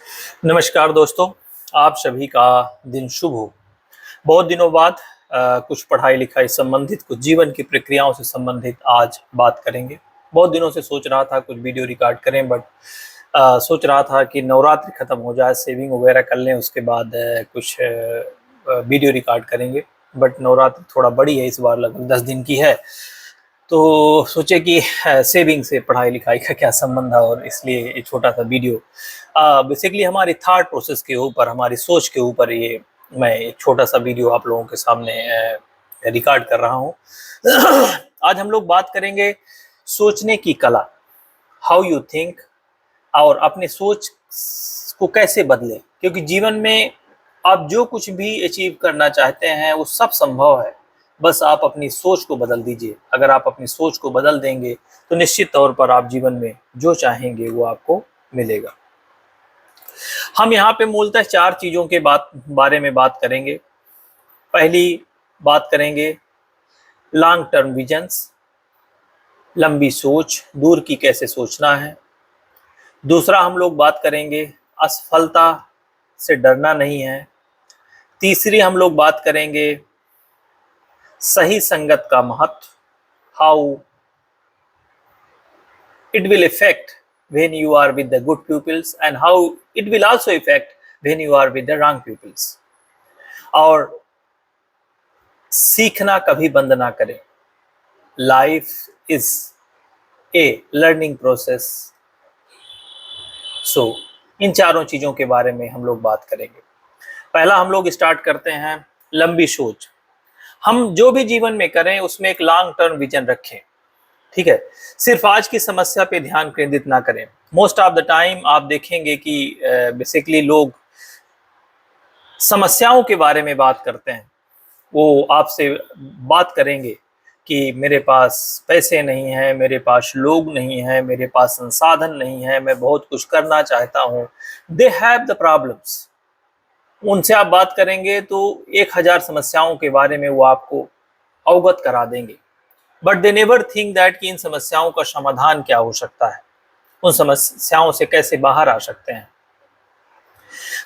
नमस्कार दोस्तों, आप सभी का दिन शुभ हो। बहुत दिनों बाद कुछ पढ़ाई लिखाई संबंधित, कुछ जीवन की प्रक्रियाओं से संबंधित आज बात करेंगे। बहुत दिनों से सोच रहा था कुछ वीडियो रिकॉर्ड करें, बट सोच रहा था कि नवरात्रि खत्म हो जाए, सेविंग वगैरह कर लें, उसके बाद कुछ वीडियो रिकॉर्ड करेंगे। बट नवरात्रि थोड़ा बड़ी है, इस बार लगभग 10 दिन की है, तो सोचे कि सेविंग से पढ़ाई लिखाई का क्या संबंध है, और इसलिए ये छोटा सा वीडियो बेसिकली हमारी थॉट प्रोसेस के ऊपर, हमारी सोच के ऊपर ये मैं एक छोटा सा वीडियो आप लोगों के सामने रिकॉर्ड कर रहा हूँ। आज हम लोग बात करेंगे सोचने की कला, हाउ यू थिंक, और अपनी सोच को कैसे बदलें, क्योंकि जीवन में आप जो कुछ भी अचीव करना चाहते हैं वो सब संभव है। बस आप अपनी सोच को बदल दीजिए। अगर आप अपनी सोच को बदल देंगे तो निश्चित तौर पर आप जीवन में जो चाहेंगे वो आपको मिलेगा। हम यहाँ पे मूलतः 4 चीज़ों के बारे में बात करेंगे। पहली बात करेंगे लॉन्ग टर्म विजन्स, लंबी सोच, दूर की कैसे सोचना है। दूसरा हम लोग बात करेंगे असफलता से डरना नहीं है। तीसरी हम लोग बात करेंगे सही संगत का महत्व, how it will affect when you are with the good pupils and how it will also affect when you are with the wrong pupils। और सीखना कभी बंद ना करें, life is a learning process. So इन चारों चीज़ों के बारे में हम लोग बात करेंगे। पहला हम लोग स्टार्ट करते हैं लंबी सोच। हम जो भी जीवन में करें उसमें एक लॉन्ग टर्म विजन रखें, ठीक है। सिर्फ आज की समस्या पे ध्यान केंद्रित ना करें। मोस्ट ऑफ द टाइम आप देखेंगे कि बेसिकली लोग समस्याओं के बारे में बात करते हैं। वो आपसे बात करेंगे कि मेरे पास पैसे नहीं हैं, मेरे पास लोग नहीं हैं, मेरे पास संसाधन नहीं है, मैं बहुत कुछ करना चाहता हूँ। They have the problems. उनसे आप बात करेंगे तो 1000 समस्याओं के बारे में वो आपको अवगत करा देंगे, but they never think that कि इन समस्याओं का समाधान क्या हो सकता है, उन समस्याओं से कैसे बाहर आ सकते हैं।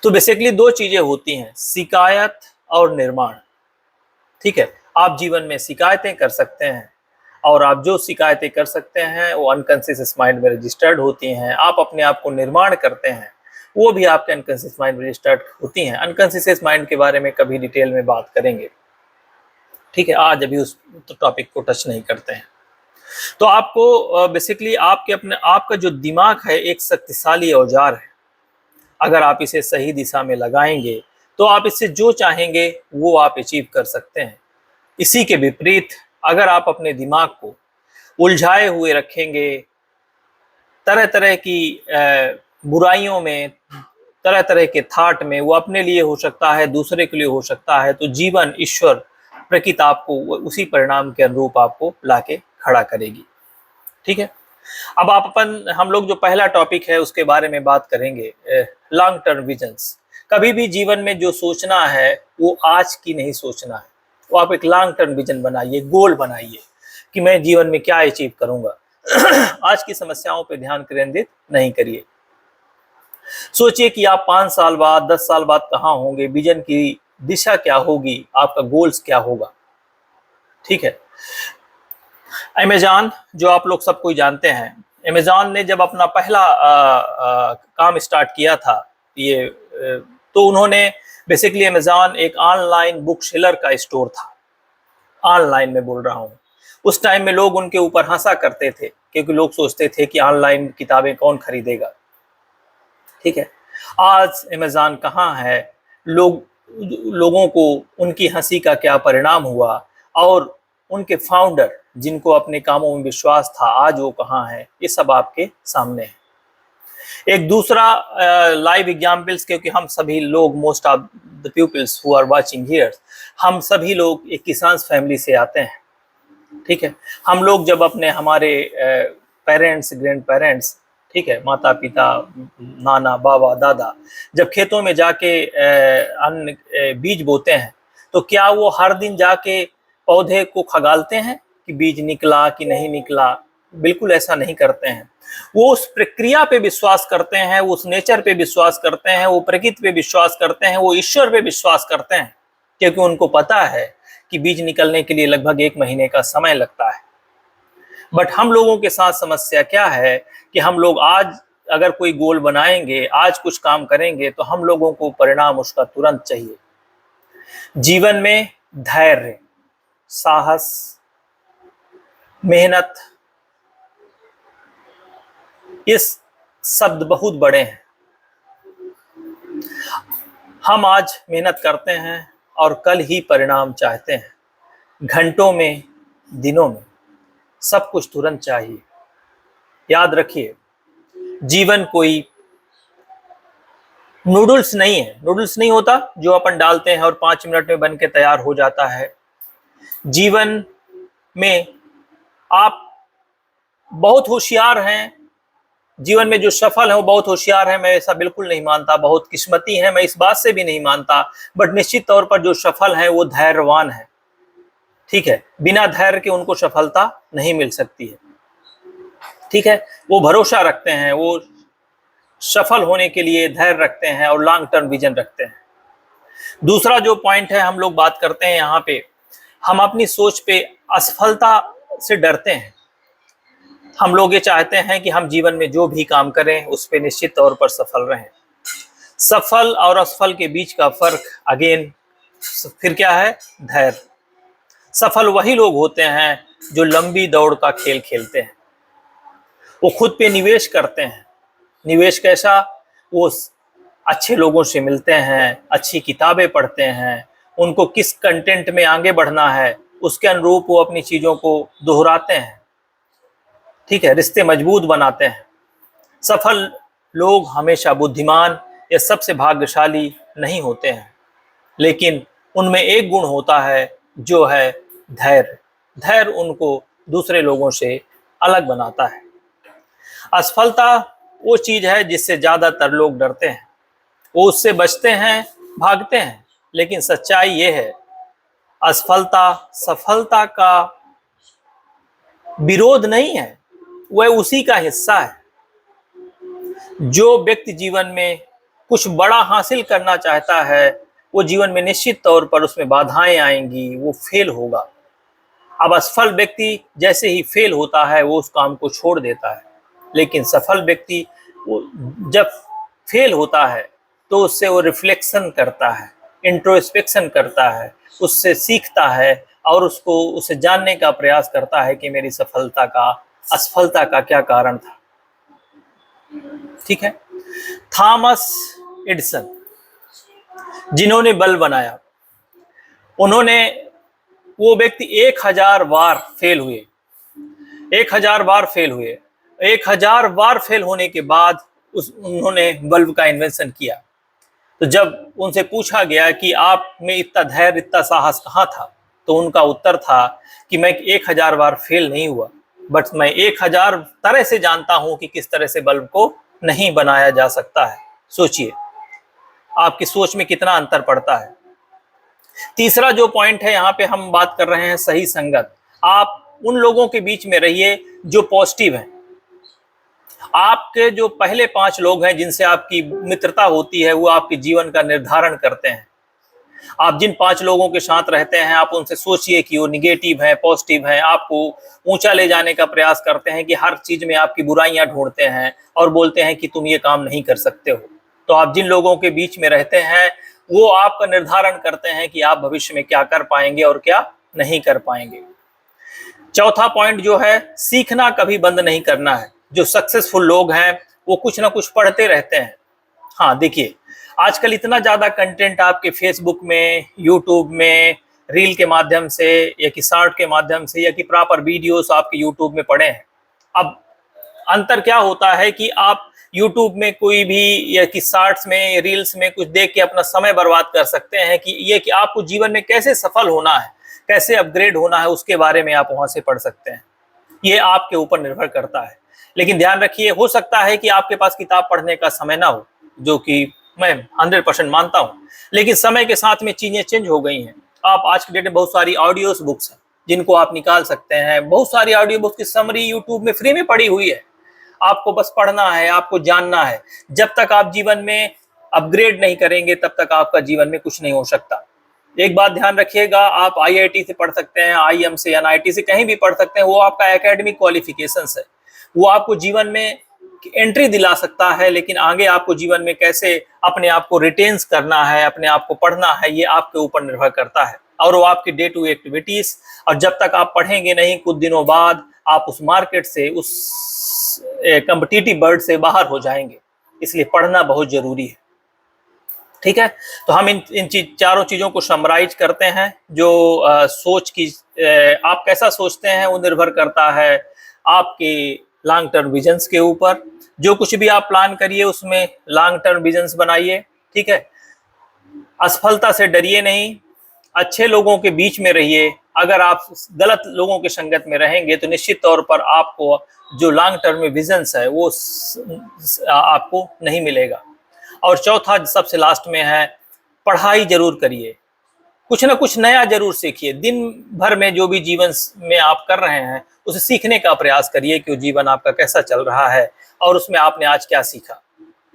तो बेसिकली 2 चीजें होती हैं, शिकायत और निर्माण, ठीक है। आप जीवन में शिकायतें कर सकते हैं, और आप जो शिकायतें कर सकते हैं वो अनकॉन्शियस माइंड में रजिस्टर्ड होती हैं। आप अपने आप को निर्माण करते हैं, वो भी आपके अनकॉन्शियस माइंड में रजिस्टर्ड होती हैं। अनकॉन्शियस माइंड के बारे में कभी डिटेल में बात करेंगे, ठीक है। आज अभी उस टॉपिक को टच नहीं करते हैं। तो आपको बेसिकली आपका जो दिमाग है एक शक्तिशाली औजार है। अगर आप इसे सही दिशा में लगाएंगे तो आप इससे जो चाहेंगे वो आप अचीव कर सकते हैं। इसी के विपरीत अगर आप अपने दिमाग को उलझाए हुए रखेंगे तरह तरह की बुराइयों में, तरह तरह के थॉट में, वो अपने लिए हो सकता है, दूसरे के लिए हो सकता है, तो जीवन, ईश्वर, प्रकृति आपको उसी परिणाम के अनुरूप आपको लाके खड़ा करेगी, ठीक है। अब हम लोग जो पहला टॉपिक है उसके बारे में बात करेंगे, लॉन्ग टर्म विजन्स। कभी भी जीवन में जो सोचना है वो आज की नहीं सोचना है। वो आप एक लॉन्ग टर्म विजन बनाइए, गोल बनाइए कि मैं जीवन में क्या अचीव करूंगा। आज की समस्याओं पर ध्यान केंद्रित नहीं करिए। सोचिए कि आप 5 साल बाद, 10 साल बाद कहाँ होंगे, विजन की दिशा क्या होगी, आपका गोल्स क्या होगा, ठीक है। अमेज़न, जो आप लोग सब कोई जानते हैं, अमेज़न ने जब अपना पहला काम स्टार्ट किया था, ये तो उन्होंने बेसिकली, अमेज़न एक ऑनलाइन बुक सेलर का स्टोर था। ऑनलाइन में बोल रहा हूँ। उस टाइम में लोग उनके ऊपर हंसा करते थे, क्योंकि लोग सोचते थे कि ऑनलाइन किताबें कौन खरीदेगा, ठीक है। आज अमेज़न कहाँ है, लोगों को उनकी हंसी का क्या परिणाम हुआ, और उनके फाउंडर जिनको अपने कामों में विश्वास था, आज वो कहाँ है, ये सब आपके सामने है। एक दूसरा लाइव एग्जाम्पल्स, क्योंकि हम सभी लोग, most of the peoples who are watching here, हम सभी लोग एक किसान फैमिली से आते हैं, ठीक है। हम लोग जब हमारे पेरेंट्स, ग्रैंड पेरेंट्स, ठीक है, माता पिता, नाना, बाबा, दादा, जब खेतों में जाके अन्न बीज बोते हैं, तो क्या वो हर दिन जाके पौधे को खगालते हैं कि बीज निकला कि नहीं निकला? बिल्कुल ऐसा नहीं करते हैं। वो उस प्रक्रिया पे विश्वास करते हैं, वो उस नेचर पे विश्वास करते हैं, वो प्रकृति पे विश्वास करते हैं, वो ईश्वर पे विश्वास करते हैं, क्योंकि उनको पता है कि बीज निकलने के लिए लगभग 1 महीने का समय लगता है। बट हम लोगों के साथ समस्या क्या है कि हम लोग आज अगर कोई गोल बनाएंगे, आज कुछ काम करेंगे, तो हम लोगों को परिणाम उसका तुरंत चाहिए। जीवन में धैर्य, साहस, मेहनत, ये शब्द बहुत बड़े हैं। हम आज मेहनत करते हैं और कल ही परिणाम चाहते हैं, घंटों में, दिनों में, सब कुछ तुरंत चाहिए। याद रखिए, जीवन कोई नूडल्स नहीं है। नूडल्स नहीं होता जो अपन डालते हैं और 5 मिनट में बन के तैयार हो जाता है। जीवन में आप बहुत होशियार हैं, जीवन में जो सफल है वो बहुत होशियार है, मैं ऐसा बिल्कुल नहीं मानता। बहुत किस्मती है, मैं इस बात से भी नहीं मानता। बट निश्चित तौर पर जो सफल है वो धैर्यवान है। ठीक है, बिना धैर्य के उनको सफलता नहीं मिल सकती है। ठीक है, वो भरोसा रखते हैं, वो सफल होने के लिए धैर्य रखते हैं और लॉन्ग टर्म विजन रखते हैं। दूसरा जो पॉइंट है, हम लोग बात करते हैं यहाँ पे, हम अपनी सोच पे असफलता से डरते हैं। हम लोग ये चाहते हैं कि हम जीवन में जो भी काम करें उस पे निश्चित तौर पर सफल रहें। सफल और असफल के बीच का फर्क अगेन फिर क्या है? धैर्य। सफल वही लोग होते हैं जो लंबी दौड़ का खेल खेलते हैं। वो खुद पे निवेश करते हैं। निवेश कैसा? वो अच्छे लोगों से मिलते हैं, अच्छी किताबें पढ़ते हैं, उनको किस कंटेंट में आगे बढ़ना है उसके अनुरूप वो अपनी चीज़ों को दोहराते हैं। ठीक है, रिश्ते मजबूत बनाते हैं। सफल लोग हमेशा बुद्धिमान या सबसे भाग्यशाली नहीं होते हैं, लेकिन उनमें एक गुण होता है जो है धैर्य। धैर्य उनको दूसरे लोगों से अलग बनाता है। असफलता वो चीज़ है जिससे ज़्यादातर लोग डरते हैं, वो उससे बचते हैं, भागते हैं। लेकिन सच्चाई ये है, असफलता सफलता का विरोध नहीं है, वह उसी का हिस्सा है। जो व्यक्ति जीवन में कुछ बड़ा हासिल करना चाहता है, वो जीवन में निश्चित तौर पर उसमें बाधाएं आएंगी, वो फेल होगा। अब असफल व्यक्ति जैसे ही फेल होता है वो उस काम को छोड़ देता है, लेकिन सफल व्यक्ति वो जब फेल होता है तो उससे वो रिफ्लेक्शन करता है, इंट्रोस्पेक्शन करता है, उससे सीखता है और उसे जानने का प्रयास करता है कि मेरी असफलता का क्या कारण था। ठीक है, थॉमस एडिसन जिन्होंने बल्ब बनाया, वो व्यक्ति 1000 बार फेल हुए। 1000 बार फेल हुए। 1000 बार फेल होने के बाद उन्होंने बल्ब का इन्वेंशन किया। तो जब उनसे पूछा गया कि आप में इतना धैर्य, इतना साहस कहाँ था, तो उनका उत्तर था कि मैं 1000 बार फेल नहीं हुआ, बट मैं 1000 तरह से जानता हूं कि किस तरह से बल्ब को नहीं बनाया जा सकता है। सोचिए आपकी सोच में कितना अंतर पड़ता है। तीसरा जो पॉइंट है, यहाँ पे हम बात कर रहे हैं सही संगत। आप उन लोगों के बीच में रहिए जो पॉजिटिव हैं। आपके जो पहले 5 लोग हैं जिनसे आपकी मित्रता होती है, वो आपके जीवन का निर्धारण करते हैं। आप जिन 5 लोगों के साथ रहते हैं, आप उनसे सोचिए कि वो निगेटिव हैं, पॉजिटिव हैं, आपको ऊंचा ले जाने का प्रयास करते हैं, कि हर चीज में आपकी बुराइयां ढूंढते हैं और बोलते हैं कि तुम ये काम नहीं कर सकते हो। तो आप जिन लोगों के बीच में रहते हैं वो आपका निर्धारण करते हैं कि आप भविष्य में क्या कर पाएंगे और क्या नहीं कर पाएंगे। चौथा पॉइंट जो है, सीखना कभी बंद नहीं करना है। जो सक्सेसफुल लोग हैं वो कुछ ना कुछ पढ़ते रहते हैं। हाँ देखिए, आजकल इतना ज़्यादा कंटेंट आपके फेसबुक में, यूट्यूब में, रील के माध्यम से या कि शॉर्ट के माध्यम से या कि प्रॉपर वीडियोस आपके यूट्यूब में पड़े हैं। अब अंतर क्या होता है कि आप यूट्यूब में कोई भी या कि शॉर्ट्स में, रील्स में कुछ देख के अपना समय बर्बाद कर सकते हैं कि आपको जीवन में कैसे सफल होना है, कैसे अपग्रेड होना है, उसके बारे में आप वहाँ से पढ़ सकते हैं। ये आपके ऊपर निर्भर करता है। लेकिन ध्यान रखिए, हो सकता है कि आपके पास किताब पढ़ने का समय ना हो, जो कि मैं 100% मानता हूँ, लेकिन समय के साथ में चीज़ें चेंज हो गई हैं। आप आज के डेट में बहुत सारी ऑडियोस बुक्स हैं जिनको आप निकाल सकते हैं। बहुत सारी ऑडियो बुक्स की समरी यूट्यूब में फ्री में पड़ी हुई है। आपको बस पढ़ना है, आपको जानना है। जब तक आप जीवन में अपग्रेड नहीं करेंगे तब तक आपका जीवन में कुछ नहीं हो सकता। एक बात ध्यान रखिएगा, आप आईआईटी से पढ़ सकते हैं, आईएम से, एनआईटी से, कहीं भी पढ़ सकते हैं, वो आपका एकेडमिक क्वालिफिकेशंस है, वो आपको जीवन में एंट्री दिला सकता है, लेकिन आगे आपको जीवन में कैसे अपने आप को रिटेन्स करना है, अपने आप को पढ़ना है, ये आपके ऊपर निर्भर करता है और वो आपकी डे टू एक्टिविटीज। और जब तक आप पढ़ेंगे नहीं, कुछ दिनों बाद आप उस मार्केट से, उस कॉम्पिटिटिव वर्ल्ड से बाहर हो जाएंगे। इसलिए पढ़ना बहुत जरूरी है। ठीक है, तो हम इन चारों चीजों को समराइज करते हैं। जो सोच की आप कैसा सोचते हैं वो निर्भर करता है आपके लॉन्ग टर्म विजन्स के ऊपर। जो कुछ भी आप प्लान करिए उसमें लॉन्ग टर्म विजन्स बनाइए। ठीक है, असफलता से डरिए नहीं, अच्छे लोगों के बीच में रहिए। अगर आप गलत लोगों के संगत में रहेंगे तो निश्चित तौर पर आपको जो लॉन्ग टर्म में विजन्स है वो आपको नहीं मिलेगा। और चौथा सबसे लास्ट में है, पढ़ाई जरूर करिए, कुछ ना कुछ नया जरूर सीखिए। दिन भर में जो भी जीवन में आप कर रहे हैं उसे सीखने का प्रयास करिए कि वो जीवन आपका कैसा चल रहा है और उसमें आपने आज क्या सीखा।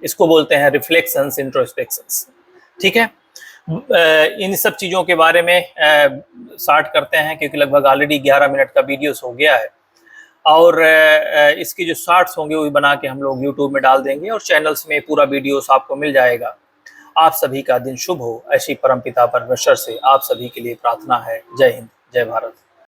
इसको बोलते हैं रिफ्लेक्शंस, इंट्रोस्पेक्शंस। ठीक है, इन सब चीज़ों के बारे में स्टार्ट करते हैं क्योंकि लगभग ऑलरेडी 11 मिनट का वीडियोस हो गया है और इसके जो शॉर्ट्स होंगे वो भी बना के हम लोग यूट्यूब में डाल देंगे और चैनल्स में पूरा वीडियोस आपको मिल जाएगा। आप सभी का दिन शुभ हो, ऐसी परमपिता परमेश्वर से आप सभी के लिए प्रार्थना है। जय हिंद, जय भारत।